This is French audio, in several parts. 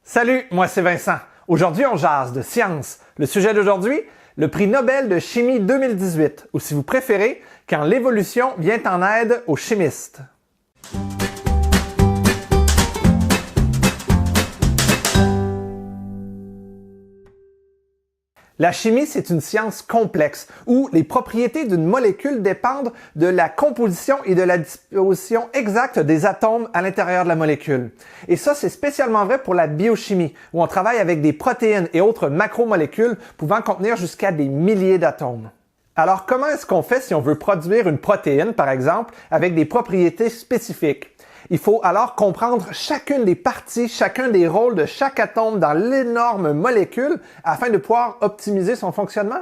Salut, moi c'est Vincent. Aujourd'hui, on jase de science. Le sujet d'aujourd'hui, le prix Nobel de chimie 2018, ou si vous préférez, quand l'évolution vient en aide aux chimistes. La chimie, c'est une science complexe où les propriétés d'une molécule dépendent de la composition et de la disposition exacte des atomes à l'intérieur de la molécule. Et ça, c'est spécialement vrai pour la biochimie, où on travaille avec des protéines et autres macromolécules pouvant contenir jusqu'à des milliers d'atomes. Alors, comment est-ce qu'on fait si on veut produire une protéine, par exemple, avec des propriétés spécifiques? Il faut alors comprendre chacune des parties, chacun des rôles de chaque atome dans l'énorme molécule afin de pouvoir optimiser son fonctionnement.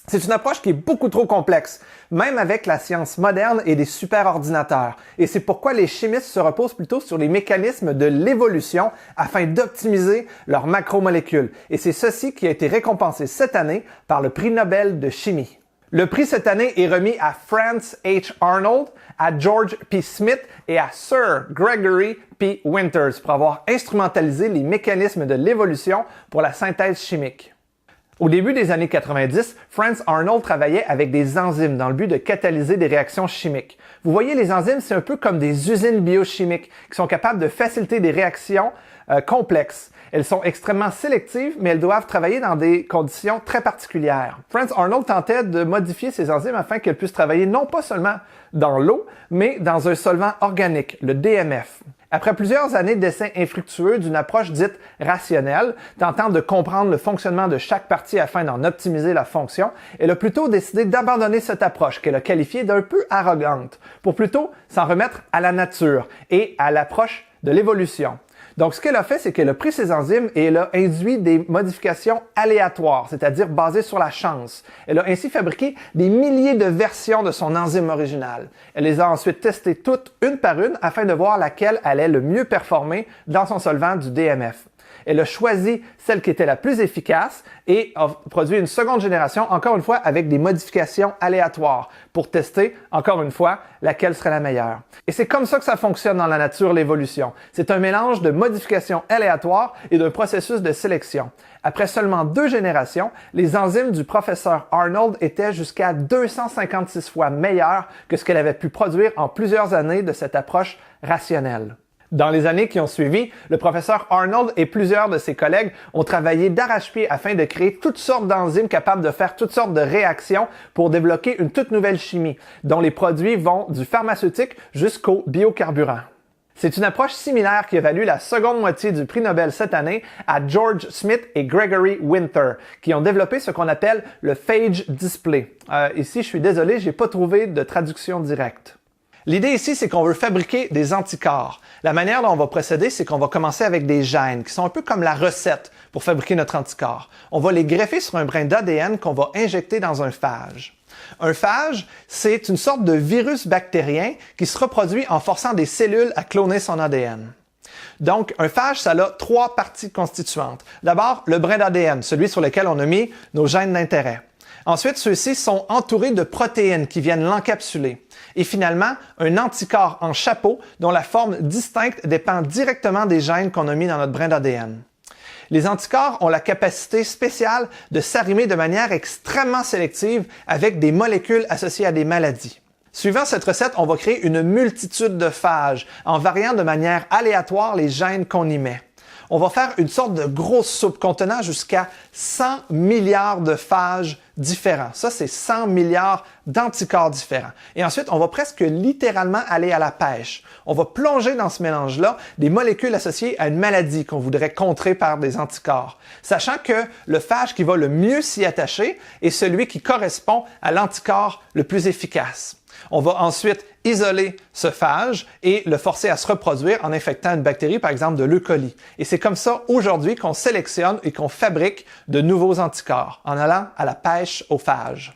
C'est une approche qui est beaucoup trop complexe, même avec la science moderne et des superordinateurs. Et c'est pourquoi les chimistes se reposent plutôt sur les mécanismes de l'évolution afin d'optimiser leurs macromolécules. Et c'est ceci qui a été récompensé cette année par le prix Nobel de chimie. Le prix cette année est remis à Franz H. Arnold, à George P. Smith et à Sir Gregory P. Winters pour avoir instrumentalisé les mécanismes de l'évolution pour la synthèse chimique. Au début des années 90, Franz Arnold travaillait avec des enzymes dans le but de catalyser des réactions chimiques. Vous voyez, les enzymes, c'est un peu comme des usines biochimiques qui sont capables de faciliter des réactions complexes. Elles sont extrêmement sélectives, mais elles doivent travailler dans des conditions très particulières. Franz Arnold tentait de modifier ces enzymes afin qu'elles puissent travailler non pas seulement dans l'eau, mais dans un solvant organique, le DMF. Après plusieurs années d'essais infructueux d'une approche dite rationnelle, tentant de comprendre le fonctionnement de chaque partie afin d'en optimiser la fonction, elle a plutôt décidé d'abandonner cette approche qu'elle a qualifiée d'un peu arrogante, pour plutôt s'en remettre à la nature et à l'approche de l'évolution. Donc, ce qu'elle a fait, c'est qu'elle a pris ces enzymes et elle a induit des modifications aléatoires, c'est-à-dire basées sur la chance. Elle a ainsi fabriqué des milliers de versions de son enzyme originale. Elle les a ensuite testées toutes une par une afin de voir laquelle allait le mieux performer dans son solvant du DMF. Elle a choisi celle qui était la plus efficace et a produit une seconde génération, encore une fois, avec des modifications aléatoires pour tester, encore une fois, laquelle serait la meilleure. Et c'est comme ça que ça fonctionne dans la nature, l'évolution. C'est un mélange de modifications aléatoires et d'un processus de sélection. Après seulement 2 générations, les enzymes du professeur Arnold étaient jusqu'à 256 fois meilleures que ce qu'elle avait pu produire en plusieurs années de cette approche rationnelle. Dans les années qui ont suivi, le professeur Arnold et plusieurs de ses collègues ont travaillé d'arrache-pied afin de créer toutes sortes d'enzymes capables de faire toutes sortes de réactions pour développer une toute nouvelle chimie, dont les produits vont du pharmaceutique jusqu'au biocarburant. C'est une approche similaire qui a valu la seconde moitié du prix Nobel cette année à George Smith et Gregory Winters, qui ont développé ce qu'on appelle le phage display. Ici, je suis désolé, j'ai pas trouvé de traduction directe. L'idée ici, c'est qu'on veut fabriquer des anticorps. La manière dont on va procéder, c'est qu'on va commencer avec des gènes, qui sont un peu comme la recette pour fabriquer notre anticorps. On va les greffer sur un brin d'ADN qu'on va injecter dans un phage. Un phage, c'est une sorte de virus bactérien qui se reproduit en forçant des cellules à cloner son ADN. Donc, un phage, ça a 3 parties constituantes. D'abord, le brin d'ADN, celui sur lequel on a mis nos gènes d'intérêt. Ensuite, ceux-ci sont entourés de protéines qui viennent l'encapsuler. Et finalement, un anticorps en chapeau dont la forme distincte dépend directement des gènes qu'on a mis dans notre brin d'ADN. Les anticorps ont la capacité spéciale de s'arrimer de manière extrêmement sélective avec des molécules associées à des maladies. Suivant cette recette, on va créer une multitude de phages en variant de manière aléatoire les gènes qu'on y met. On va faire une sorte de grosse soupe contenant jusqu'à 100 milliards de phages différents. Ça, c'est 100 milliards d'anticorps différents. Et ensuite, on va presque littéralement aller à la pêche. On va plonger dans ce mélange-là des molécules associées à une maladie qu'on voudrait contrer par des anticorps, sachant que le phage qui va le mieux s'y attacher est celui qui correspond à l'anticorps le plus efficace. On va ensuite isoler ce phage et le forcer à se reproduire en infectant une bactérie, par exemple de l'E. coli. Et c'est comme ça aujourd'hui qu'on sélectionne et qu'on fabrique de nouveaux anticorps en allant à la pêche aux phages.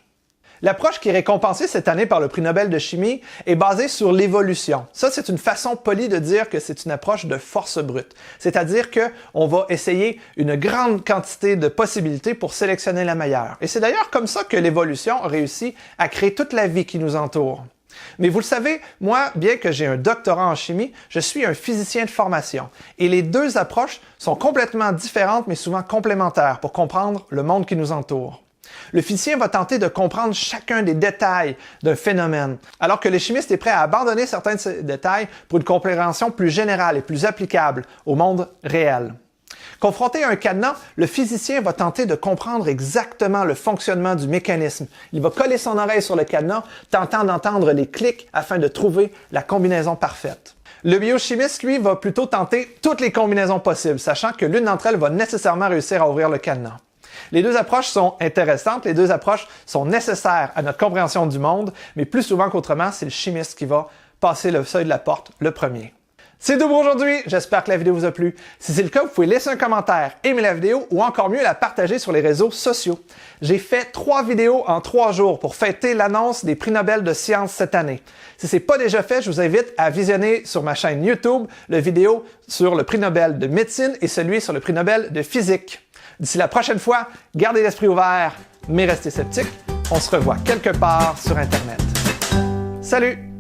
L'approche qui est récompensée cette année par le prix Nobel de chimie est basée sur l'évolution. Ça, c'est une façon polie de dire que c'est une approche de force brute. C'est-à-dire qu'on va essayer une grande quantité de possibilités pour sélectionner la meilleure. Et c'est d'ailleurs comme ça que l'évolution a réussi à créer toute la vie qui nous entoure. Mais vous le savez, moi, bien que j'ai un doctorat en chimie, je suis un physicien de formation. Et les deux approches sont complètement différentes, mais souvent complémentaires pour comprendre le monde qui nous entoure. Le physicien va tenter de comprendre chacun des détails d'un phénomène, alors que le chimiste est prêt à abandonner certains de ces détails pour une compréhension plus générale et plus applicable au monde réel. Confronté à un cadenas, le physicien va tenter de comprendre exactement le fonctionnement du mécanisme. Il va coller son oreille sur le cadenas, tentant d'entendre les clics afin de trouver la combinaison parfaite. Le biochimiste, lui, va plutôt tenter toutes les combinaisons possibles, sachant que l'une d'entre elles va nécessairement réussir à ouvrir le cadenas. Les deux approches sont intéressantes, les deux approches sont nécessaires à notre compréhension du monde, mais plus souvent qu'autrement, c'est le chimiste qui va passer le seuil de la porte le premier. C'est tout pour aujourd'hui, j'espère que la vidéo vous a plu. Si c'est le cas, vous pouvez laisser un commentaire, aimer la vidéo ou encore mieux la partager sur les réseaux sociaux. J'ai fait 3 vidéos en 3 jours pour fêter l'annonce des prix Nobel de sciences cette année. Si ce n'est pas déjà fait, je vous invite à visionner sur ma chaîne YouTube la vidéo sur le prix Nobel de médecine et celui sur le prix Nobel de physique. D'ici la prochaine fois, gardez l'esprit ouvert, mais restez sceptiques. On se revoit quelque part sur Internet. Salut!